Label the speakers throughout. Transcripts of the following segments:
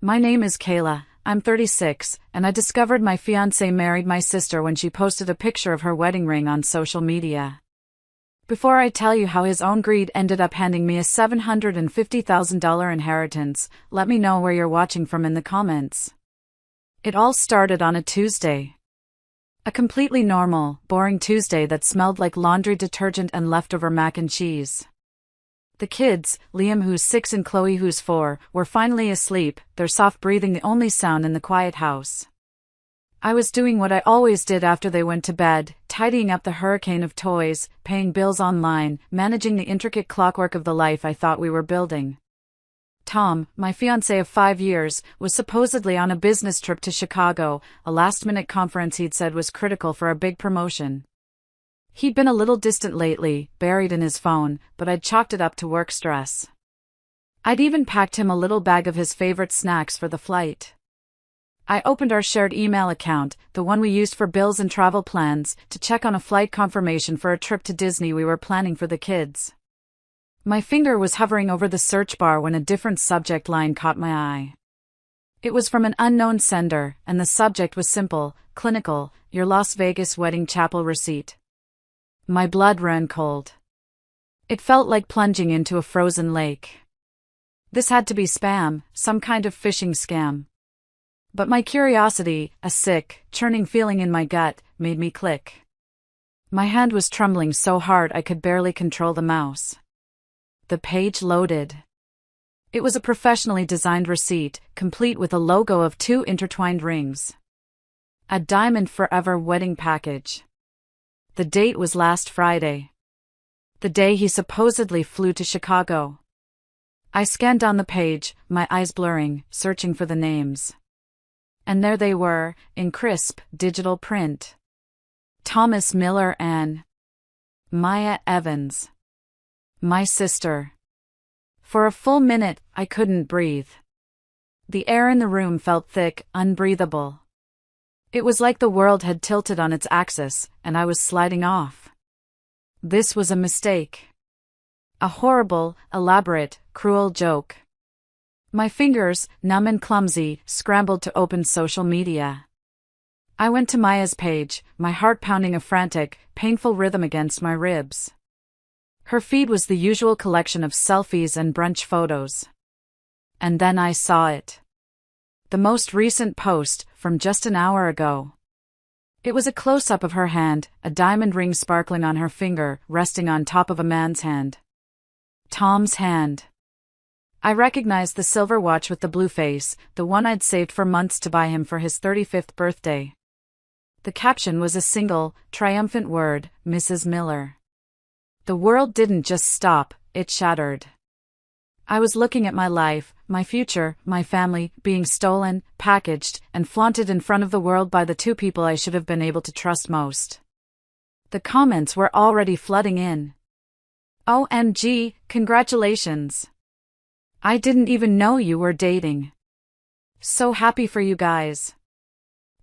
Speaker 1: My name is Kayla, I'm 36, and I discovered my fiancé married my sister when she posted a picture of her wedding ring on social media. Before I tell you how his own greed ended up handing me a $750,000 inheritance, let me know where you're watching from in the comments. It all started on a Tuesday. A completely normal, boring Tuesday that smelled like laundry detergent and leftover mac and cheese. The kids, Liam who's 6 and Chloe who's 4, were finally asleep, their soft breathing the only sound in the quiet house. I was doing what I always did after they went to bed, tidying up the hurricane of toys, paying bills online, managing the intricate clockwork of the life I thought we were building. Tom, my fiancé of 5 years, was supposedly on a business trip to Chicago, a last-minute conference he'd said was critical for a big promotion. He'd been a little distant lately, buried in his phone, but I'd chalked it up to work stress. I'd even packed him a little bag of his favorite snacks for the flight. I opened our shared email account, the one we used for bills and travel plans, to check on a flight confirmation for a trip to Disney we were planning for the kids. My finger was hovering over the search bar when a different subject line caught my eye. It was from an unknown sender, and the subject was simple, clinical, your Las Vegas wedding chapel receipt. My blood ran cold. It felt like plunging into a frozen lake. This had to be spam, some kind of phishing scam. But my curiosity, a sick, churning feeling in my gut, made me click. My hand was trembling so hard I could barely control the mouse. The page loaded. It was a professionally designed receipt, complete with a logo of 2 intertwined rings. A Diamond Forever wedding package. The date was last Friday. The day he supposedly flew to Chicago. I scanned down the page, my eyes blurring, searching for the names. And there they were, in crisp, digital print. Thomas Miller and Maya Evans. My sister. For a full minute, I couldn't breathe. The air in the room felt thick, unbreathable. It was like the world had tilted on its axis, and I was sliding off. This was a mistake. A horrible, elaborate, cruel joke. My fingers, numb and clumsy, scrambled to open social media. I went to Maya's page, my heart pounding a frantic, painful rhythm against my ribs. Her feed was the usual collection of selfies and brunch photos. And then I saw it. The most recent post, from just an hour ago. It was a close-up of her hand, a diamond ring sparkling on her finger, resting on top of a man's hand. Tom's hand. I recognized the silver watch with the blue face, the one I'd saved for months to buy him for his 35th birthday. The caption was a single, triumphant word, Mrs. Miller. The world didn't just stop, it shattered. I was looking at my life, my future, my family, being stolen, packaged, and flaunted in front of the world by the 2 people I should have been able to trust most. The comments were already flooding in. OMG, congratulations. I didn't even know you were dating. So happy for you guys.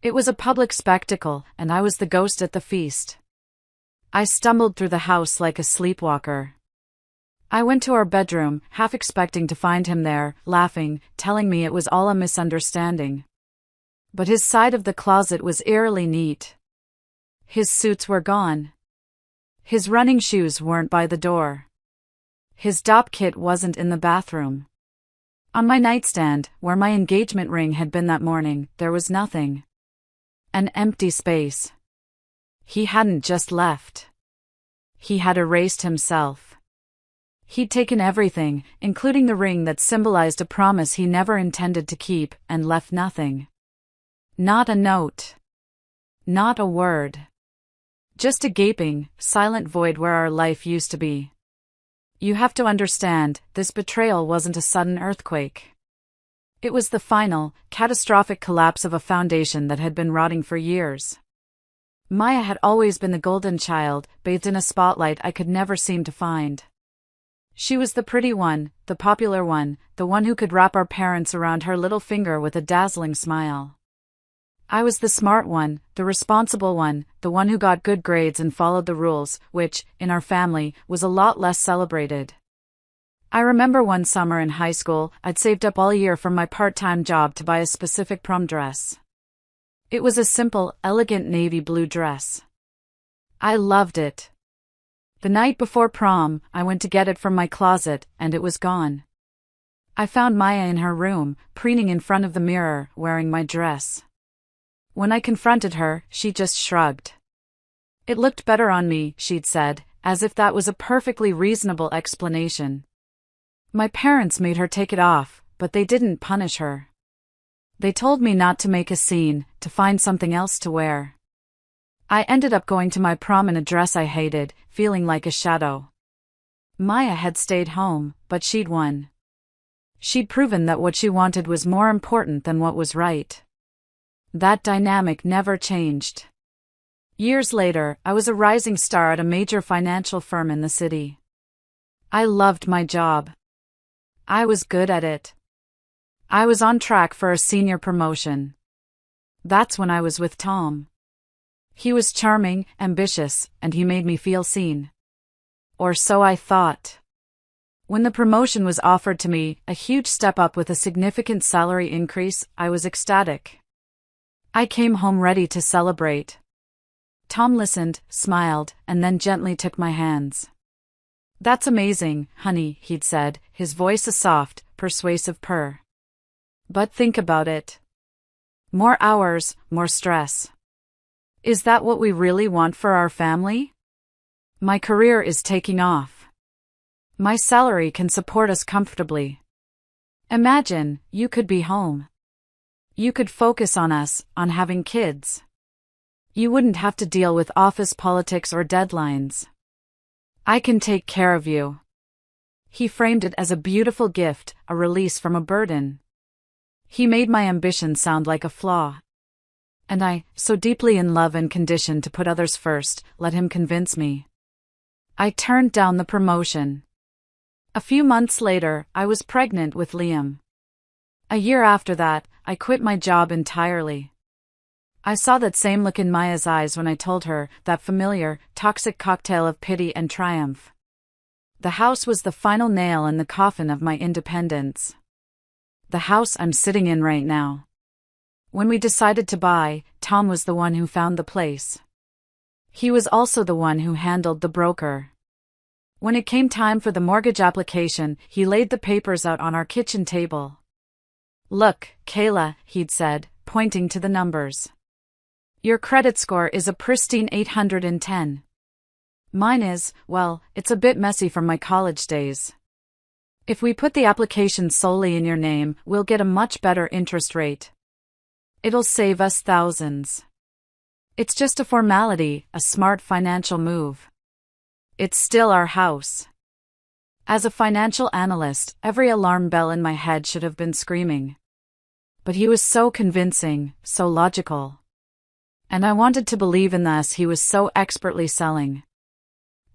Speaker 1: It was a public spectacle, and I was the ghost at the feast. I stumbled through the house like a sleepwalker. I went to our bedroom, half expecting to find him there, laughing, telling me it was all a misunderstanding. But his side of the closet was eerily neat. His suits were gone. His running shoes weren't by the door. His dop kit wasn't in the bathroom. On my nightstand, where my engagement ring had been that morning, there was nothing. An empty space. He hadn't just left. He had erased himself. He'd taken everything, including the ring that symbolized a promise he never intended to keep, and left nothing. Not a note. Not a word. Just a gaping, silent void where our life used to be. You have to understand, this betrayal wasn't a sudden earthquake. It was the final, catastrophic collapse of a foundation that had been rotting for years. Maya had always been the golden child, bathed in a spotlight I could never seem to find. She was the pretty one, the popular one, the one who could wrap our parents around her little finger with a dazzling smile. I was the smart one, the responsible one, the one who got good grades and followed the rules, which, in our family, was a lot less celebrated. I remember one summer in high school, I'd saved up all year from my part-time job to buy a specific prom dress. It was a simple, elegant navy blue dress. I loved it. The night before prom, I went to get it from my closet, and it was gone. I found Maya in her room, preening in front of the mirror, wearing my dress. When I confronted her, she just shrugged. "It looked better on me," she'd said, as if that was a perfectly reasonable explanation. My parents made her take it off, but they didn't punish her. They told me not to make a scene, to find something else to wear. I ended up going to my prom in a dress I hated, feeling like a shadow. Maya had stayed home, but she'd won. She'd proven that what she wanted was more important than what was right. That dynamic never changed. Years later, I was a rising star at a major financial firm in the city. I loved my job. I was good at it. I was on track for a senior promotion. That's when I was with Tom. He was charming, ambitious, and he made me feel seen. Or so I thought. When the promotion was offered to me, a huge step up with a significant salary increase, I was ecstatic. I came home ready to celebrate. Tom listened, smiled, and then gently took my hands. "That's amazing, honey," he'd said, his voice a soft, persuasive purr. "But think about it. More hours, more stress. Is that what we really want for our family? My career is taking off. My salary can support us comfortably. Imagine, you could be home. You could focus on us, on having kids. You wouldn't have to deal with office politics or deadlines. I can take care of you." He framed it as a beautiful gift, a release from a burden. He made my ambition sound like a flaw. And I, so deeply in love and conditioned to put others first, let him convince me. I turned down the promotion. A few months later, I was pregnant with Liam. A year after that, I quit my job entirely. I saw that same look in Maya's eyes when I told her, that familiar, toxic cocktail of pity and triumph. The house was the final nail in the coffin of my independence. The house I'm sitting in right now. When we decided to buy, Tom was the one who found the place. He was also the one who handled the broker. When it came time for the mortgage application, he laid the papers out on our kitchen table. "Look, Kayla," he'd said, pointing to the numbers. "Your credit score is a pristine 810. Mine is, well, it's a bit messy from my college days. If we put the application solely in your name, we'll get a much better interest rate. It'll save us thousands. It's just a formality, a smart financial move. It's still our house." As a financial analyst, every alarm bell in my head should have been screaming. But he was so convincing, so logical. And I wanted to believe in this he was so expertly selling.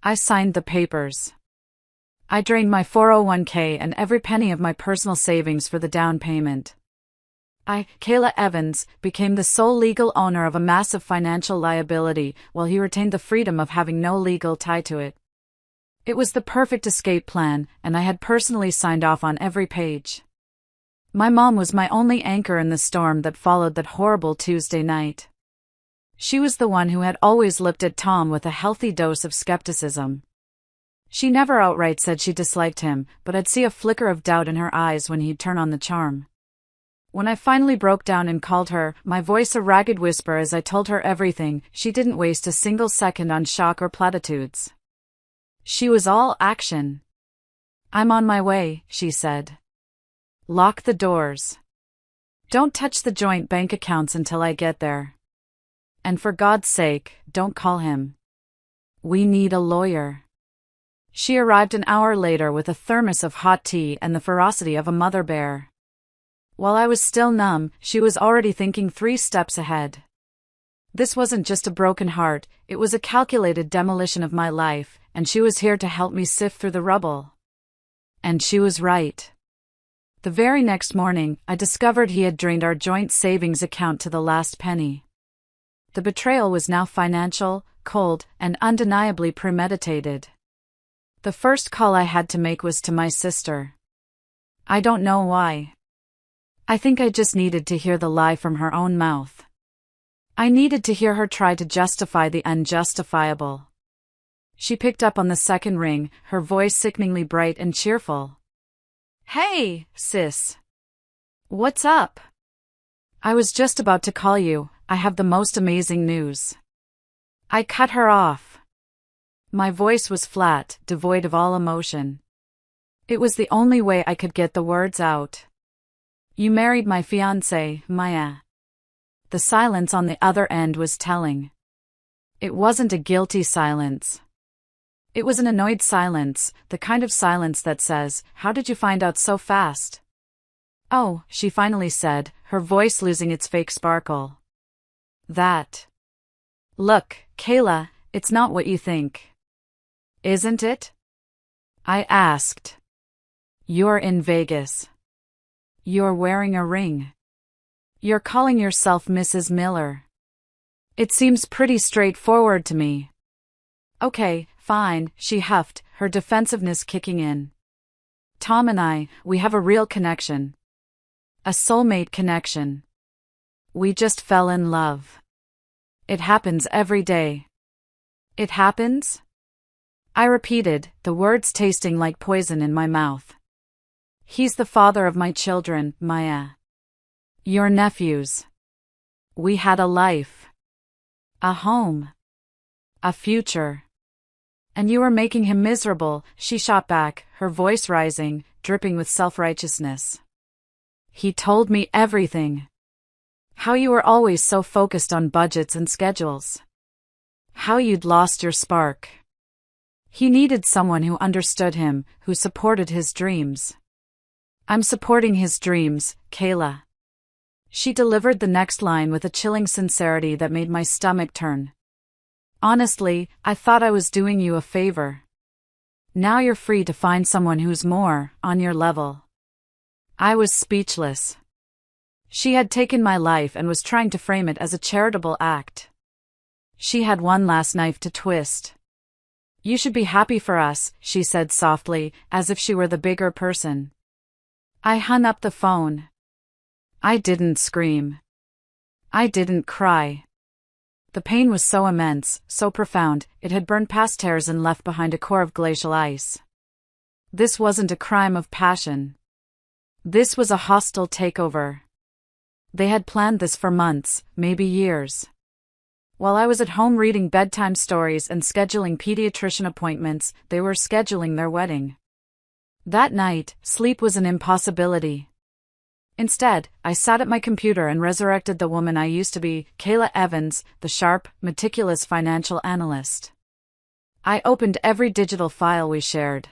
Speaker 1: I signed the papers. I drained my 401k and every penny of my personal savings for the down payment. I, Kayla Evans, became the sole legal owner of a massive financial liability, while he retained the freedom of having no legal tie to it. It was the perfect escape plan, and I had personally signed off on every page. My mom was my only anchor in the storm that followed that horrible Tuesday night. She was the one who had always looked at Tom with a healthy dose of skepticism. She never outright said she disliked him, but I'd see a flicker of doubt in her eyes when he'd turn on the charm. When I finally broke down and called her, my voice a ragged whisper as I told her everything, she didn't waste a single second on shock or platitudes. She was all action. "I'm on my way," she said. "Lock the doors. Don't touch the joint bank accounts until I get there. And for God's sake, don't call him. We need a lawyer." She arrived an hour later with a thermos of hot tea and the ferocity of a mother bear. While I was still numb, she was already thinking 3 steps ahead. This wasn't just a broken heart, it was a calculated demolition of my life, and she was here to help me sift through the rubble. And she was right. The very next morning, I discovered he had drained our joint savings account to the last penny. The betrayal was now financial, cold, and undeniably premeditated. The first call I had to make was to my sister. I don't know why. I think I just needed to hear the lie from her own mouth. I needed to hear her try to justify the unjustifiable. She picked up on the second ring, her voice sickeningly bright and cheerful. "Hey, sis. What's up? I was just about to call you, I have the most amazing news." I cut her off. My voice was flat, devoid of all emotion. It was the only way I could get the words out. "You married my fiancé, Maya." The silence on the other end was telling. It wasn't a guilty silence. It was an annoyed silence, the kind of silence that says, "How did you find out so fast?" "Oh," she finally said, her voice losing its fake sparkle. "That. Look, Kayla, it's not what you think. Isn't it?" I asked. "You're in Vegas. You're wearing a ring. You're calling yourself Mrs. Miller. It seems pretty straightforward to me." "Okay, fine," she huffed, her defensiveness kicking in. "Tom and we have a real connection. A soulmate connection. We just fell in love. It happens every day." "It happens?" I repeated, the words tasting like poison in my mouth. "He's the father of my children, Maya. Your nephews. We had a life. A home. A future. And you were making him miserable," she shot back, her voice rising, dripping with self-righteousness. "He told me everything. How you were always so focused on budgets and schedules. How you'd lost your spark. He needed someone who understood him, who supported his dreams." "I'm supporting his dreams, Kayla." She delivered the next line with a chilling sincerity that made my stomach turn. "Honestly, I thought I was doing you a favor. Now you're free to find someone who's more on your level." I was speechless. She had taken my life and was trying to frame it as a charitable act. She had one last knife to twist. "You should be happy for us," she said softly, as if she were the bigger person. I hung up the phone. I didn't scream. I didn't cry. The pain was so immense, so profound, it had burned past hairs and left behind a core of glacial ice. This wasn't a crime of passion. This was a hostile takeover. They had planned this for months, maybe years. While I was at home reading bedtime stories and scheduling pediatrician appointments, they were scheduling their wedding. That night, sleep was an impossibility. Instead, I sat at my computer and resurrected the woman I used to be, Kayla Evans, the sharp, meticulous financial analyst. I opened every digital file we shared.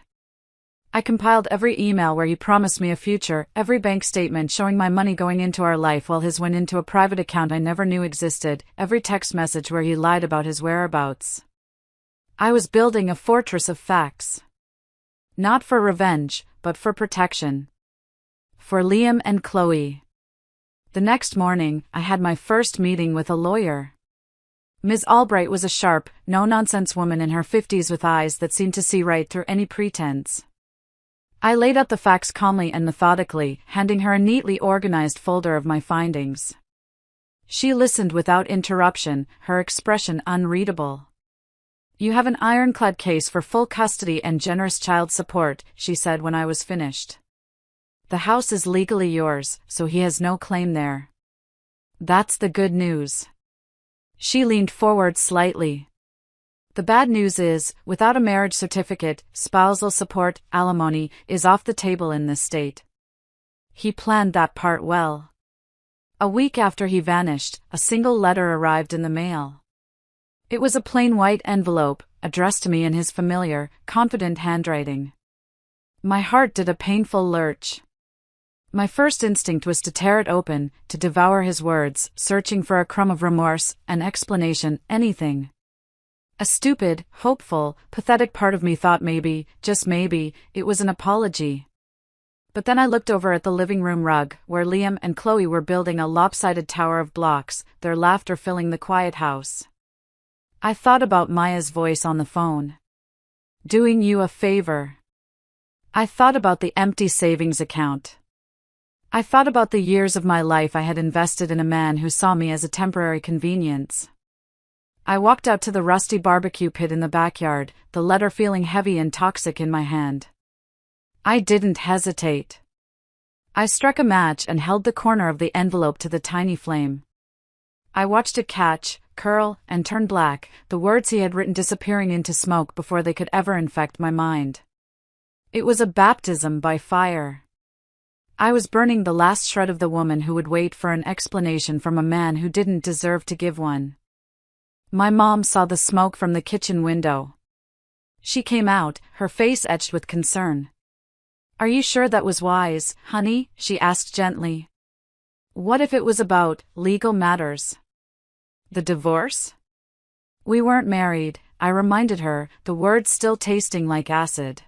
Speaker 1: I compiled every email where he promised me a future, every bank statement showing my money going into our life while his went into a private account I never knew existed, every text message where he lied about his whereabouts. I was building a fortress of facts. Not for revenge, but for protection. For Liam and Chloe. The next morning, I had my first meeting with a lawyer. Ms. Albright was a sharp, no-nonsense woman in her 50s with eyes that seemed to see right through any pretense. I laid out the facts calmly and methodically, handing her a neatly organized folder of my findings. She listened without interruption, her expression unreadable. "You have an ironclad case for full custody and generous child support," she said when I was finished. "The house is legally yours, so he has no claim there. That's the good news." She leaned forward slightly. "The bad news is, without a marriage certificate, spousal support, alimony, is off the table in this state." He planned that part well. A week after he vanished, a single letter arrived in the mail. It was a plain white envelope, addressed to me in his familiar, confident handwriting. My heart did a painful lurch. My first instinct was to tear it open, to devour his words, searching for a crumb of remorse, an explanation, anything. A stupid, hopeful, pathetic part of me thought maybe, just maybe, it was an apology. But then I looked over at the living room rug, where Liam and Chloe were building a lopsided tower of blocks, their laughter filling the quiet house. I thought about Maya's voice on the phone. Doing you a favor. I thought about the empty savings account. I thought about the years of my life I had invested in a man who saw me as a temporary convenience. I walked out to the rusty barbecue pit in the backyard, the letter feeling heavy and toxic in my hand. I didn't hesitate. I struck a match and held the corner of the envelope to the tiny flame. I watched it catch, curl, and turn black, the words he had written disappearing into smoke before they could ever infect my mind. It was a baptism by fire. I was burning the last shred of the woman who would wait for an explanation from a man who didn't deserve to give one. My mom saw the smoke from the kitchen window. She came out, her face etched with concern. "Are you sure that was wise, honey?" she asked gently. "What if it was about legal matters? The divorce?" "We weren't married," I reminded her, the words still tasting like acid.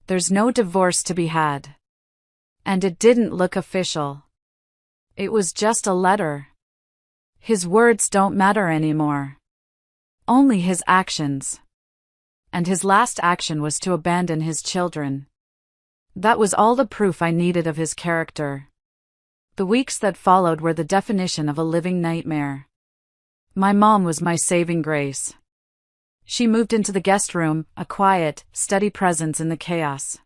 Speaker 1: "There's no divorce to be had." And it didn't look official. It was just a letter. His words don't matter anymore. Only his actions. And his last action was to abandon his children. That was all the proof I needed of his character. The weeks that followed were the definition of a living nightmare. My mom was my saving grace. She moved into the guest room, a quiet, steady presence in the chaos.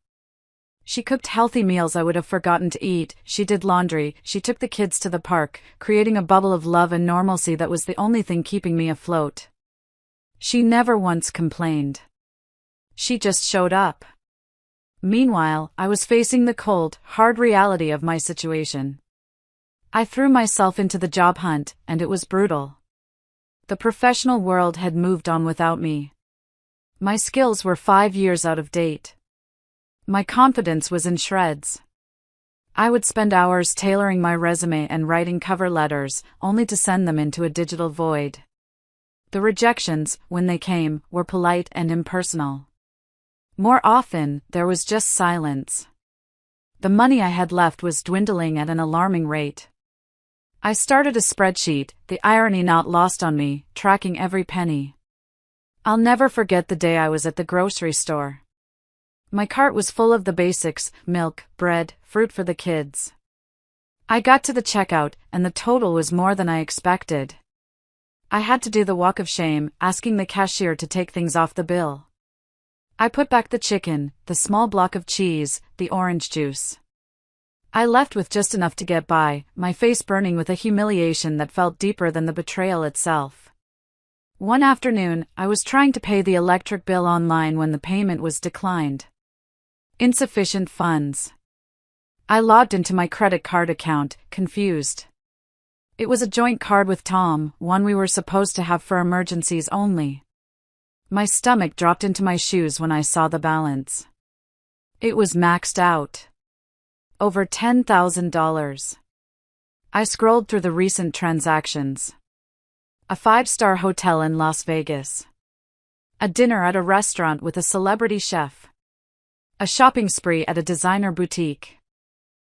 Speaker 1: She cooked healthy meals I would have forgotten to eat, she did laundry, she took the kids to the park, creating a bubble of love and normalcy that was the only thing keeping me afloat. She never once complained. She just showed up. Meanwhile, I was facing the cold, hard reality of my situation. I threw myself into the job hunt, and it was brutal. The professional world had moved on without me. My skills were 5 years out of date. My confidence was in shreds. I would spend hours tailoring my resume and writing cover letters, only to send them into a digital void. The rejections, when they came, were polite and impersonal. More often, there was just silence. The money I had left was dwindling at an alarming rate. I started a spreadsheet, the irony not lost on me, tracking every penny. I'll never forget the day I was at the grocery store. My cart was full of the basics: milk, bread, fruit for the kids. I got to the checkout, and the total was more than I expected. I had to do the walk of shame, asking the cashier to take things off the bill. I put back the chicken, the small block of cheese, the orange juice. I left with just enough to get by, my face burning with a humiliation that felt deeper than the betrayal itself. One afternoon, I was trying to pay the electric bill online when the payment was declined. Insufficient funds. I logged into my credit card account, confused. It was a joint card with Tom, one we were supposed to have for emergencies only. My stomach dropped into my shoes when I saw the balance. It was maxed out. Over $10,000. I scrolled through the recent transactions. A 5-star hotel in Las Vegas. A dinner at a restaurant with a celebrity chef. A shopping spree at a designer boutique.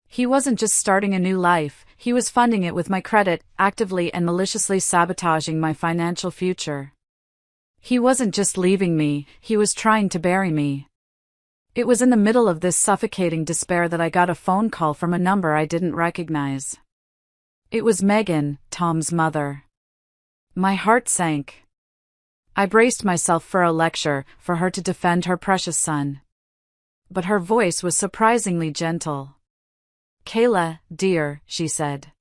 Speaker 1: He wasn't just starting a new life, he was funding it with my credit, actively and maliciously sabotaging my financial future. He wasn't just leaving me, he was trying to bury me. It was in the middle of this suffocating despair that I got a phone call from a number I didn't recognize. It was Megan, Tom's mother. My heart sank. I braced myself for a lecture, for her to defend her precious son. But her voice was surprisingly gentle. "Kayla, dear," she said.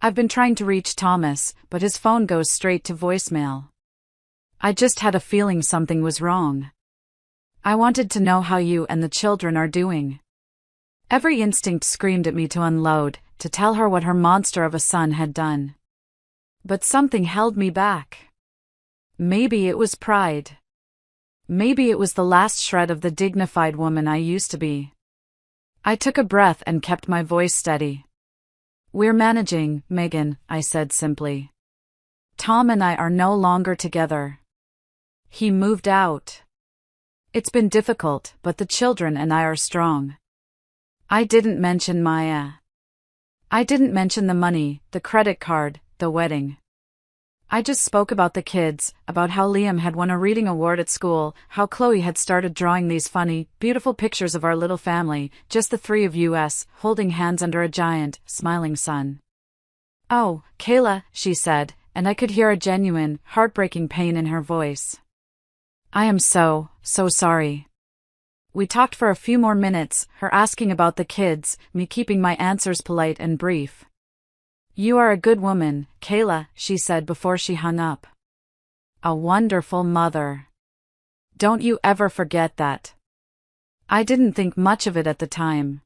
Speaker 1: "I've been trying to reach Thomas, but his phone goes straight to voicemail. I just had a feeling something was wrong. I wanted to know how you and the children are doing." Every instinct screamed at me to unload, to tell her what her monster of a son had done. But something held me back. Maybe it was pride. Maybe it was the last shred of the dignified woman I used to be. I took a breath and kept my voice steady. "We're managing, Megan," I said simply. "Tom and I are no longer together. He moved out. It's been difficult, but the children and I are strong." I didn't mention Maya. I didn't mention the money, the credit card, the wedding. I just spoke about the kids, about how Liam had won a reading award at school, how Chloe had started drawing these funny, beautiful pictures of our little family, just the three of us, holding hands under a giant, smiling sun. "Oh, Kayla," she said, and I could hear a genuine, heartbreaking pain in her voice. "I am so sorry." We talked for a few more minutes, her asking about the kids, me keeping my answers polite and brief. "You are a good woman, Kayla," she said before she hung up. "A wonderful mother. Don't you ever forget that." I didn't think much of it at the time.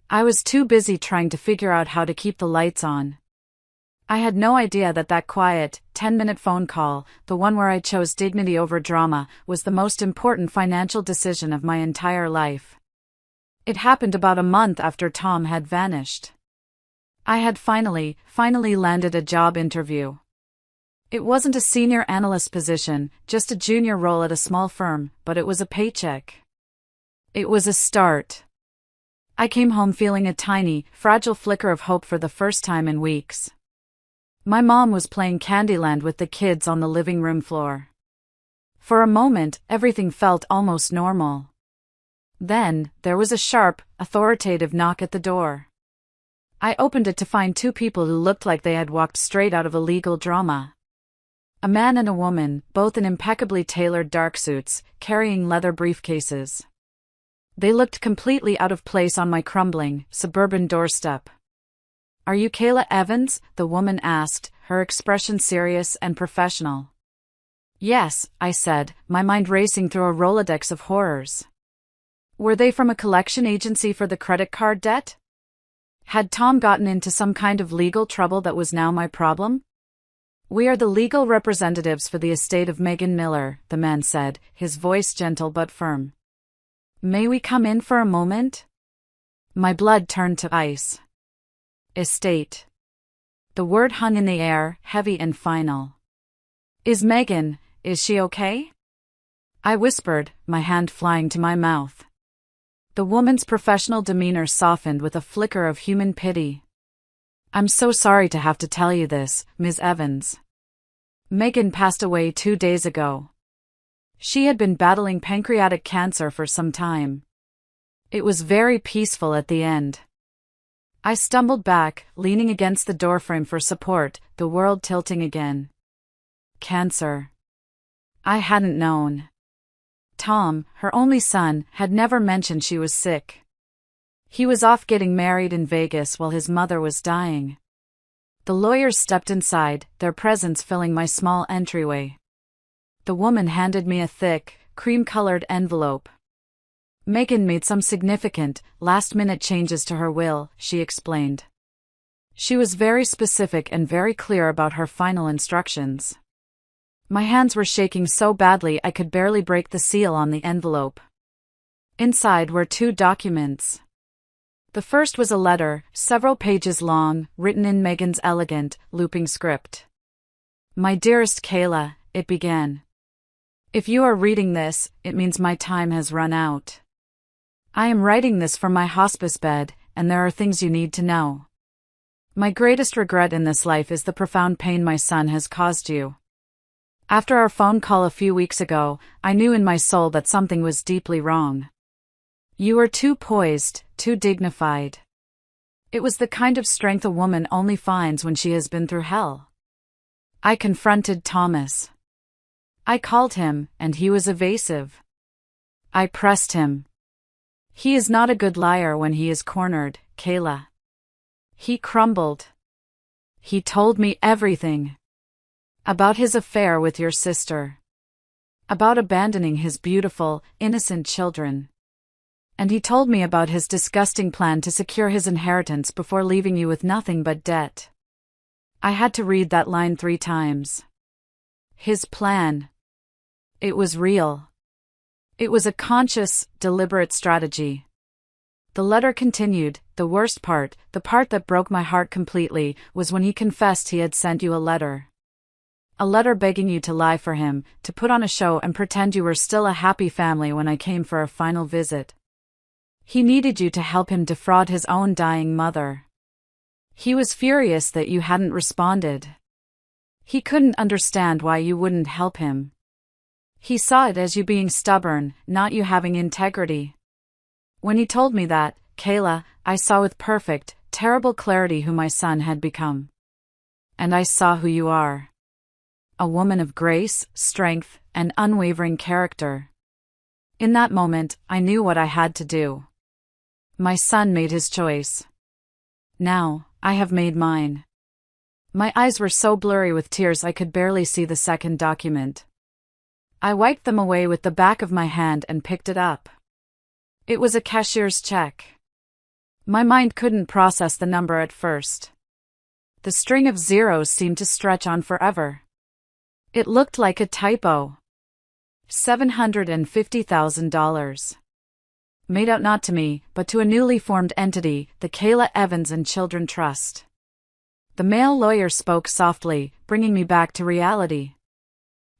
Speaker 1: I was too busy trying to figure out how to keep the lights on. I had no idea that that quiet, 10-minute phone call, the one where I chose dignity over drama, was the most important financial decision of my entire life. It happened about a month after Tom had vanished. I had finally landed a job interview. It wasn't a senior analyst position, just a junior role at a small firm, but it was a paycheck. It was a start. I came home feeling a tiny, fragile flicker of hope for the first time in weeks. My mom was playing Candyland with the kids on the living room floor. For a moment, everything felt almost normal. Then, there was a sharp, authoritative knock at the door. I opened it to find two people who looked like they had walked straight out of a legal drama. A man and a woman, both in impeccably tailored dark suits, carrying leather briefcases. They looked completely out of place on my crumbling, suburban doorstep. "Are you Kayla Evans?" the woman asked, her expression serious and professional. "Yes," I said, my mind racing through a Rolodex of horrors. Were they from a collection agency for the credit card debt? Had Tom gotten into some kind of legal trouble that was now my problem? "We are the legal representatives for the estate of Megan Miller," the man said, his voice gentle but firm. "May we come in for a moment?" My blood turned to ice. Estate. The word hung in the air, heavy and final. Is she okay?" I whispered, my hand flying to my mouth. The woman's professional demeanor softened with a flicker of human pity. "I'm so sorry to have to tell you this, Ms. Evans. Megan passed away 2 days ago. She had been battling pancreatic cancer for some time. It was very peaceful at the end." I stumbled back, leaning against the doorframe for support, the world tilting again. Cancer. I hadn't known. Tom, her only son, had never mentioned she was sick. He was off getting married in Vegas while his mother was dying. The lawyers stepped inside, their presence filling my small entryway. The woman handed me a thick, cream-colored envelope. "Megan made some significant, last-minute changes to her will," she explained. She was very specific and very clear about her final instructions. My hands were shaking so badly I could barely break the seal on the envelope. Inside were 2 documents. The first was a letter, several pages long, written in Megan's elegant, looping script. "My dearest Kayla," it began. "If you are reading this, it means my time has run out. I am writing this from my hospice bed, and there are things you need to know. My greatest regret in this life is the profound pain my son has caused you. After our phone call a few weeks ago, I knew in my soul that something was deeply wrong. You were too poised, too dignified. It was the kind of strength a woman only finds when she has been through hell. I confronted Thomas. I called him, and he was evasive. I pressed him. He is not a good liar when he is cornered, Kayla. He crumbled. He told me everything. About his affair with your sister. About abandoning his beautiful, innocent children. And he told me about his disgusting plan to secure his inheritance before leaving you with nothing but debt. I had to read that line 3 times. His plan. It was real. It was a conscious, deliberate strategy. The letter continued. The worst part, the part that broke my heart completely, was when he confessed he had sent you a letter. A letter begging you to lie for him, to put on a show and pretend you were still a happy family when I came for a final visit. He needed you to help him defraud his own dying mother. He was furious that you hadn't responded. He couldn't understand why you wouldn't help him. He saw it as you being stubborn, not you having integrity. When he told me that, Kayla, I saw with perfect, terrible clarity who my son had become. And I saw who you are. A woman of grace, strength, and unwavering character. In that moment, I knew what I had to do. My son made his choice. Now, I have made mine. My eyes were so blurry with tears I could barely see the second document. I wiped them away with the back of my hand and picked it up. It was a cashier's check. My mind couldn't process the number at first. The string of zeros seemed to stretch on forever. It looked like a typo. $750,000. Made out not to me, but to a newly formed entity, the Kayla Evans and Children Trust. The male lawyer spoke softly, bringing me back to reality.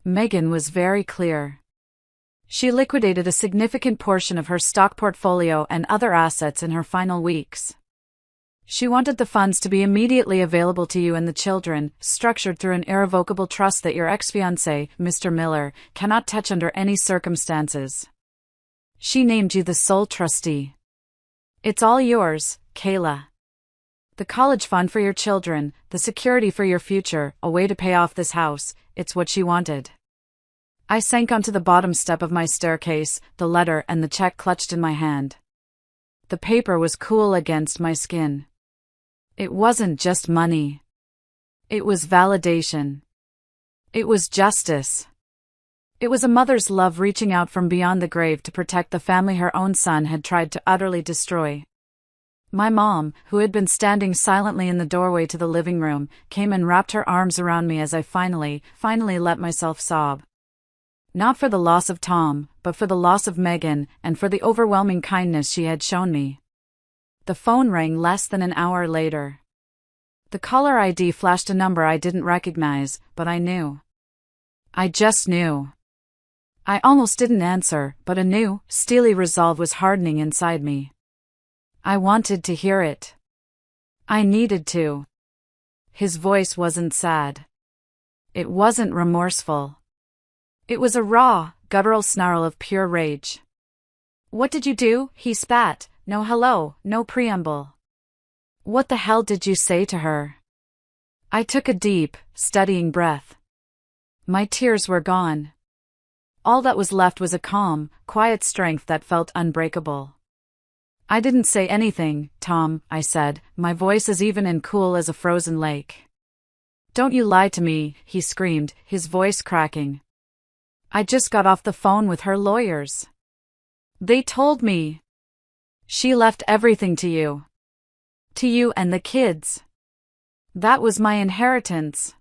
Speaker 1: Megan was very clear. She liquidated a significant portion of her stock portfolio and other assets in her final weeks. She wanted the funds to be immediately available to you and the children, structured through an irrevocable trust that your ex-fiancé, Mr. Miller, cannot touch under any circumstances. She named you the sole trustee. It's all yours, Kayla. The college fund for your children, the security for your future, a way to pay off this house, it's what she wanted. I sank onto the bottom step of my staircase, the letter and the check clutched in my hand. The paper was cool against my skin. It wasn't just money. It was validation. It was justice. It was a mother's love reaching out from beyond the grave to protect the family her own son had tried to utterly destroy. My mom, who had been standing silently in the doorway to the living room, came and wrapped her arms around me as I finally let myself sob. Not for the loss of Tom, but for the loss of Megan, and for the overwhelming kindness she had shown me. The phone rang less than an hour later. The caller ID flashed a number I didn't recognize, but I knew. I just knew. I almost didn't answer, but a new, steely resolve was hardening inside me. I wanted to hear it. I needed to. His voice wasn't sad. It wasn't remorseful. It was a raw, guttural snarl of pure rage. What did you do? He spat. No hello, no preamble. What the hell did you say to her? I took a deep, steadying breath. My tears were gone. All that was left was a calm, quiet strength that felt unbreakable. I didn't say anything, Tom, I said, my voice as even and cool as a frozen lake. Don't you lie to me, he screamed, his voice cracking. I just got off the phone with her lawyers. They told me. She left everything to you. To you and the kids. That was my inheritance.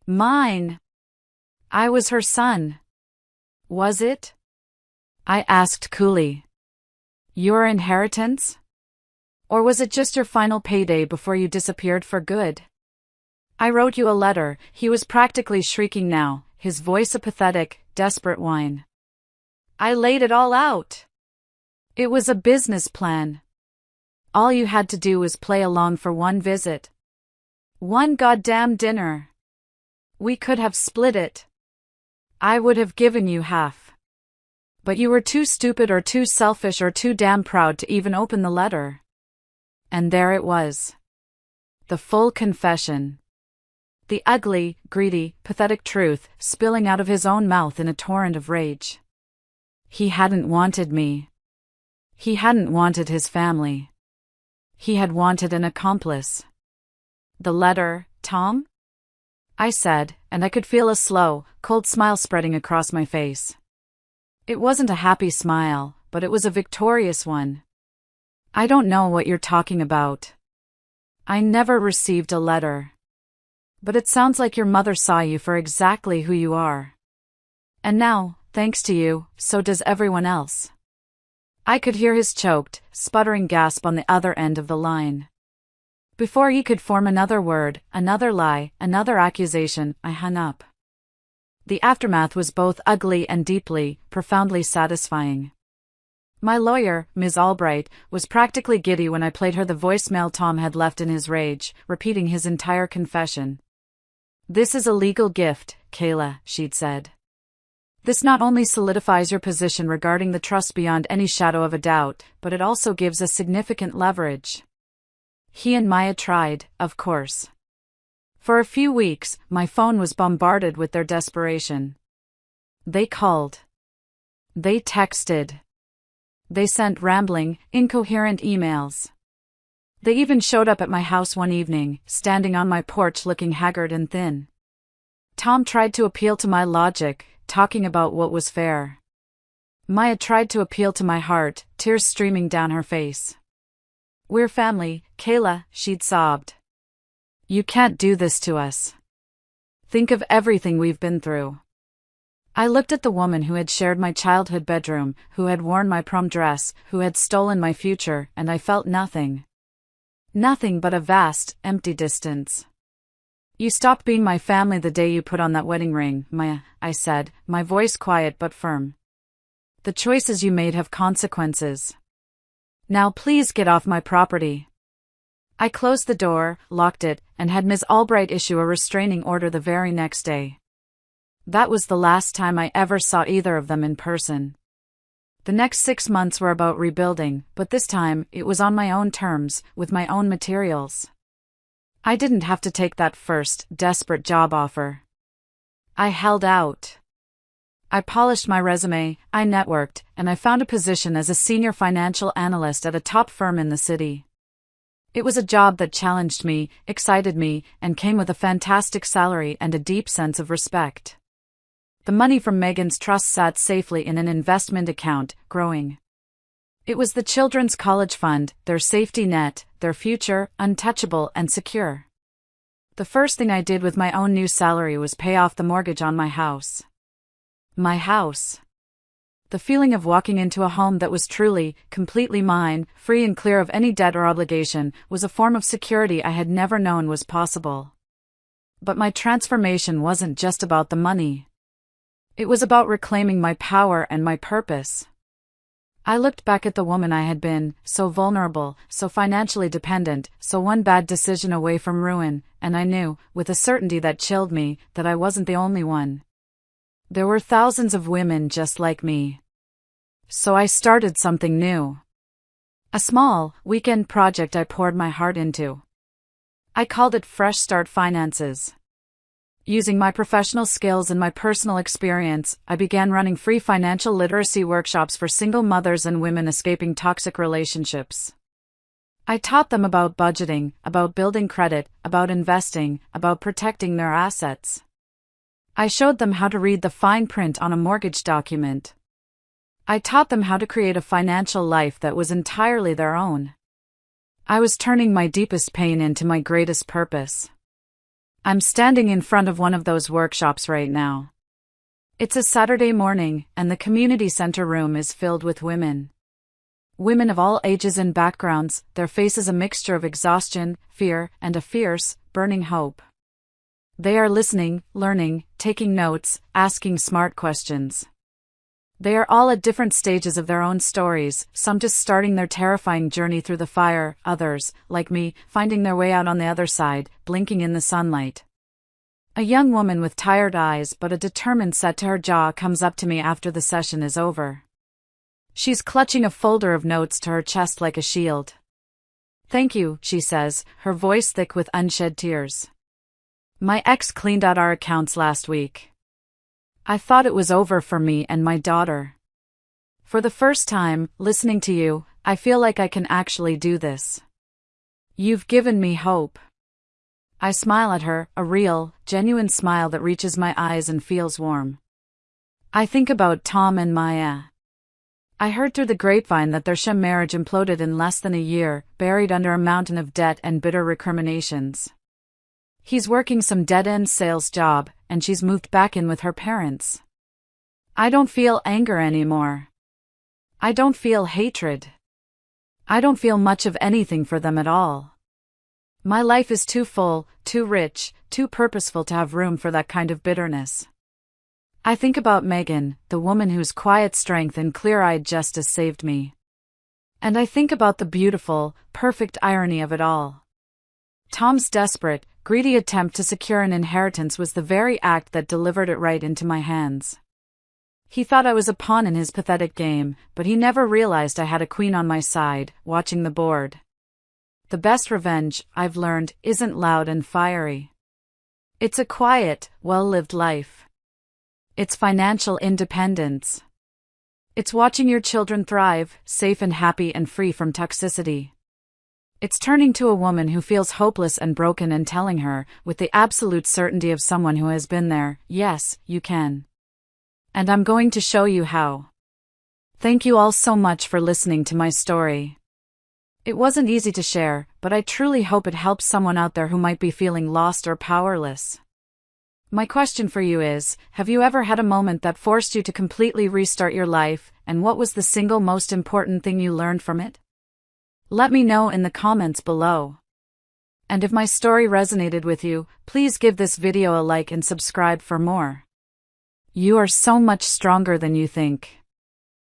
Speaker 1: Mine. I was her son. Was it? I asked coolly. Your inheritance? Or was it just your final payday before you disappeared for good? I wrote you a letter, he was practically shrieking now, his voice a pathetic, desperate whine. I laid it all out. It was a business plan. All you had to do was play along for one visit. One goddamn dinner. We could have split it. I would have given you half. But you were too stupid or too selfish or too damn proud to even open the letter. And there it was. The full confession. The ugly, greedy, pathetic truth spilling out of his own mouth in a torrent of rage. He hadn't wanted me. He hadn't wanted his family. He had wanted an accomplice. The letter, Tom? I said, and I could feel a slow, cold smile spreading across my face. It wasn't a happy smile, but it was a victorious one. I don't know what you're talking about. I never received a letter. But it sounds like your mother saw you for exactly who you are. And now, thanks to you, so does everyone else. I could hear his choked, sputtering gasp on the other end of the line. Before he could form another word, another lie, another accusation, I hung up. The aftermath was both ugly and deeply, profoundly satisfying. My lawyer, Ms. Albright, was practically giddy when I played her the voicemail Tom had left in his rage, repeating his entire confession. "This is a legal gift, Kayla," she'd said. "This not only solidifies your position regarding the trust beyond any shadow of a doubt, but it also gives us significant leverage." He and Maya tried, of course. For a few weeks, my phone was bombarded with their desperation. They called. They texted. They sent rambling, incoherent emails. They even showed up at my house one evening, standing on my porch looking haggard and thin. Tom tried to appeal to my logic, talking about what was fair. Maya tried to appeal to my heart, tears streaming down her face. "We're family, Kayla," she'd sobbed. "You can't do this to us. Think of everything we've been through." I looked at the woman who had shared my childhood bedroom, who had worn my prom dress, who had stolen my future, and I felt nothing. Nothing but a vast, empty distance. "You stopped being my family the day you put on that wedding ring, Maya," I said, my voice quiet but firm. "The choices you made have consequences. Now please get off my property." I closed the door, locked it, and had Ms. Albright issue a restraining order the very next day. That was the last time I ever saw either of them in person. The next 6 months were about rebuilding, but this time, it was on my own terms, with my own materials. I didn't have to take that first, desperate job offer. I held out. I polished my resume, I networked, and I found a position as a senior financial analyst at a top firm in the city. It was a job that challenged me, excited me, and came with a fantastic salary and a deep sense of respect. The money from Megan's trust sat safely in an investment account, growing. It was the children's college fund, their safety net, their future, untouchable and secure. The first thing I did with my own new salary was pay off the mortgage on my house. My house. The feeling of walking into a home that was truly, completely mine, free and clear of any debt or obligation, was a form of security I had never known was possible. But my transformation wasn't just about the money. It was about reclaiming my power and my purpose. I looked back at the woman I had been, so vulnerable, so financially dependent, so one bad decision away from ruin, and I knew, with a certainty that chilled me, that I wasn't the only one. There were thousands of women just like me. So I started something new. A small, weekend project I poured my heart into. I called it Fresh Start Finances. Using my professional skills and my personal experience, I began running free financial literacy workshops for single mothers and women escaping toxic relationships. I taught them about budgeting, about building credit, about investing, about protecting their assets. I showed them how to read the fine print on a mortgage document. I taught them how to create a financial life that was entirely their own. I was turning my deepest pain into my greatest purpose. I'm standing in front of one of those workshops right now. It's a Saturday morning, and the community center room is filled with women. Women of all ages and backgrounds, their faces a mixture of exhaustion, fear, and a fierce, burning hope. They are listening, learning, taking notes, asking smart questions. They are all at different stages of their own stories, some just starting their terrifying journey through the fire, others, like me, finding their way out on the other side, blinking in the sunlight. A young woman with tired eyes but a determined set to her jaw comes up to me after the session is over. She's clutching a folder of notes to her chest like a shield. "Thank you," she says, her voice thick with unshed tears. "My ex cleaned out our accounts last week. I thought it was over for me and my daughter. For the first time, listening to you, I feel like I can actually do this. You've given me hope." I smile at her, a real, genuine smile that reaches my eyes and feels warm. I think about Tom and Maya. I heard through the grapevine that their sham marriage imploded in less than a year, buried under a mountain of debt and bitter recriminations. He's working some dead-end sales job, and she's moved back in with her parents. I don't feel anger anymore. I don't feel hatred. I don't feel much of anything for them at all. My life is too full, too rich, too purposeful to have room for that kind of bitterness. I think about Megan, the woman whose quiet strength and clear-eyed justice saved me. And I think about the beautiful, perfect irony of it all. Tom's desperate, greedy attempt to secure an inheritance was the very act that delivered it right into my hands. He thought I was a pawn in his pathetic game, but he never realized I had a queen on my side, watching the board. The best revenge, I've learned, isn't loud and fiery. It's a quiet, well-lived life. It's financial independence. It's watching your children thrive, safe and happy and free from toxicity. It's turning to a woman who feels hopeless and broken and telling her, with the absolute certainty of someone who has been there, yes, you can. And I'm going to show you how. Thank you all so much for listening to my story. It wasn't easy to share, but I truly hope it helps someone out there who might be feeling lost or powerless. My question for you is, have you ever had a moment that forced you to completely restart your life, and what was the single most important thing you learned from it? Let me know in the comments below. And if my story resonated with you, please give this video a like and subscribe for more. You are so much stronger than you think.